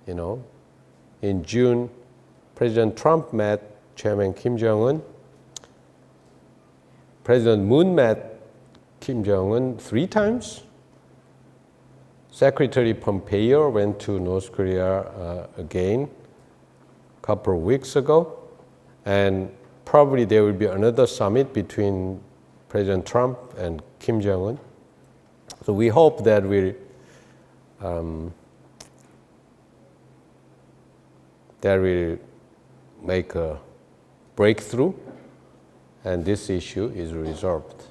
In June, President Trump met Chairman Kim Jong-un. President Moon met Kim Jong-un 3 times. Secretary Pompeo went to North Korea again a couple of weeks ago. And probably there will be another summit between President Trump and Kim Jong-un. So we hope that we'll make a breakthrough and this issue is resolved.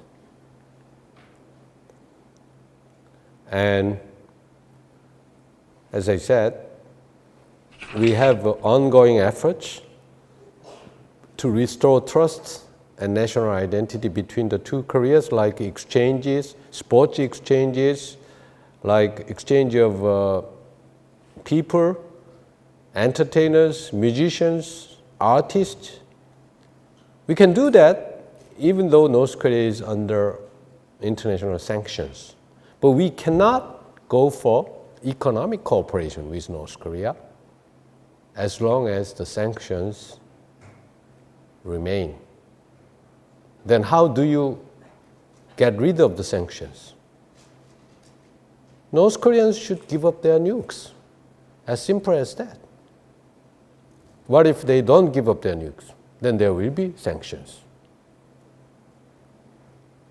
And as I said, we have ongoing efforts to restore trust and national identity between the two Koreas, like exchanges, sports exchanges, like exchange of people, entertainers, musicians, artists. We can do that even though North Korea is under international sanctions. But we cannot go for economic cooperation with North Korea as long as the sanctions remain. Then how do you get rid of the sanctions? North Koreans should give up their nukes. As simple as that. What if they don't give up their nukes? Then there will be sanctions.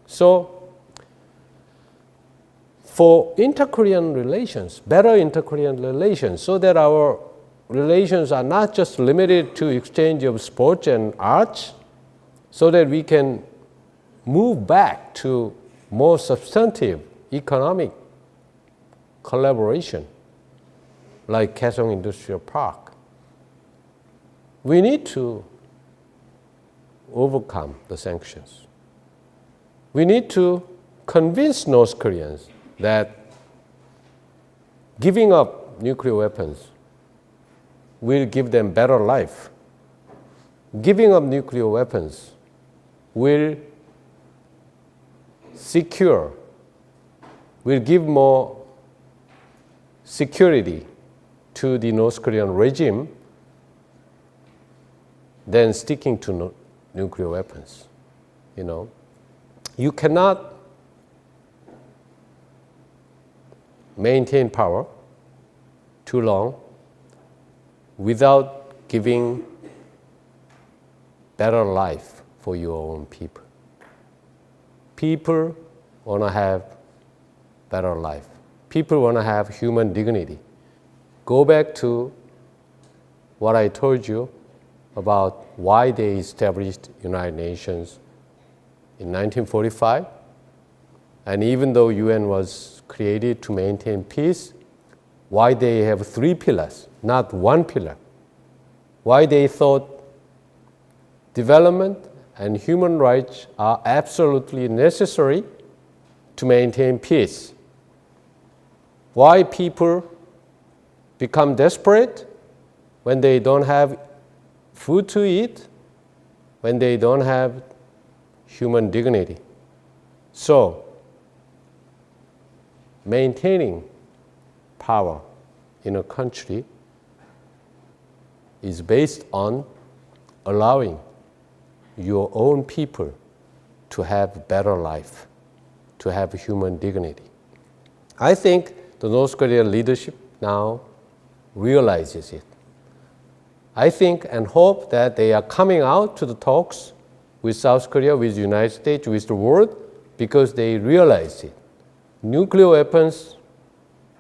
So, for inter-Korean relations, better inter-Korean relations, so that our relations are not just limited to exchange of sports and arts, so that we can move back to more substantive economic collaboration, like Kaesong Industrial Park. We need to overcome the sanctions. We need to convince North Koreans that giving up nuclear weapons will give them better life. Giving up nuclear weapons will give more security to the North Korean regime than sticking to nuclear weapons. You cannot maintain power too long without giving better life for your own people. People want to have better life. People want to have human dignity. Go back to what I told you about why they established United Nations in 1945. And even though UN was created to maintain peace, why they have 3 pillars, not 1 pillar. Why they thought development and human rights are absolutely necessary to maintain peace. Why people become desperate when they don't have food to eat, when they don't have human dignity. So, maintaining power in a country is based on allowing your own people to have a better life, to have human dignity. I think the North Korean leadership now realizes it. I think and hope that they are coming out to the talks with South Korea, with the United States, with the world, because they realize it. Nuclear weapons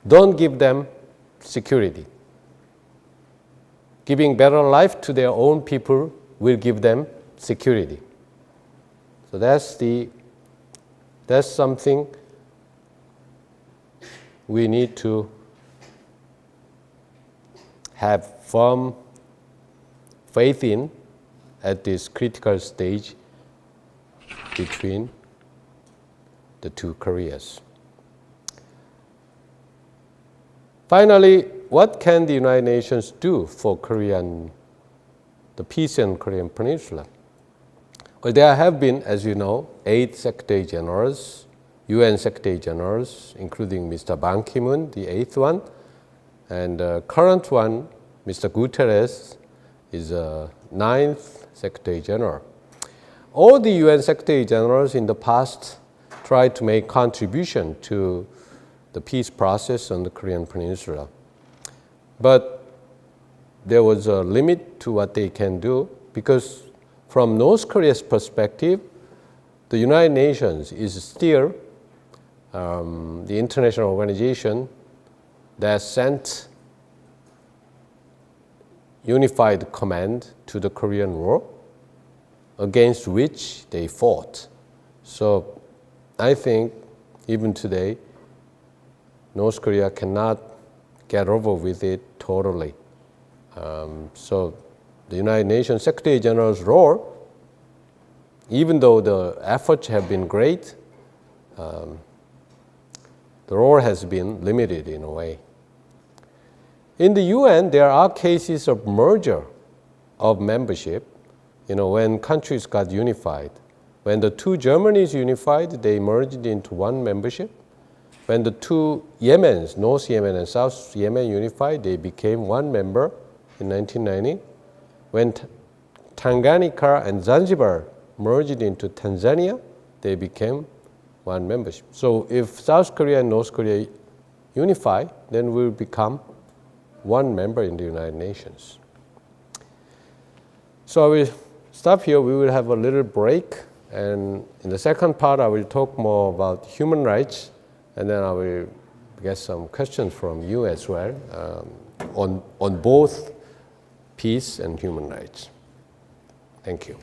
don't give them security. Giving better life to their own people will give them security. So that's something we need to have firm faith in at this critical stage between the two Koreas. Finally, what can the United Nations do for the peace in Korean Peninsula? Well, there have been, as you know, 8 Secretary Generals, UN Secretary Generals, including Mr. Ban Ki-moon, the 8th one, and the current one, Mr. Guterres, is a 9th Secretary General. All the UN Secretary Generals in the past tried to make contribution to the peace process on the Korean Peninsula. But there was a limit to what they can do because from North Korea's perspective, the United Nations is still the international organization that sent unified command to the Korean War against which they fought. So I think even today, North Korea cannot get over with it totally. So the United Nations Secretary General's role, even though the efforts have been great, the role has been limited in a way. In the UN, there are cases of merger of membership, when countries got unified. When the two Germanys unified, they merged into one membership. When the two Yemens, North Yemen and South Yemen unified, they became one member in 1990. When Tanganyika and Zanzibar merged into Tanzania, they became one membership. So if South Korea and North Korea unify, then we'll become one member in the United Nations. So I will stop here. We will have a little break. And in the second part, I will talk more about human rights. And then I will get some questions from you as well on both peace and human rights. Thank you.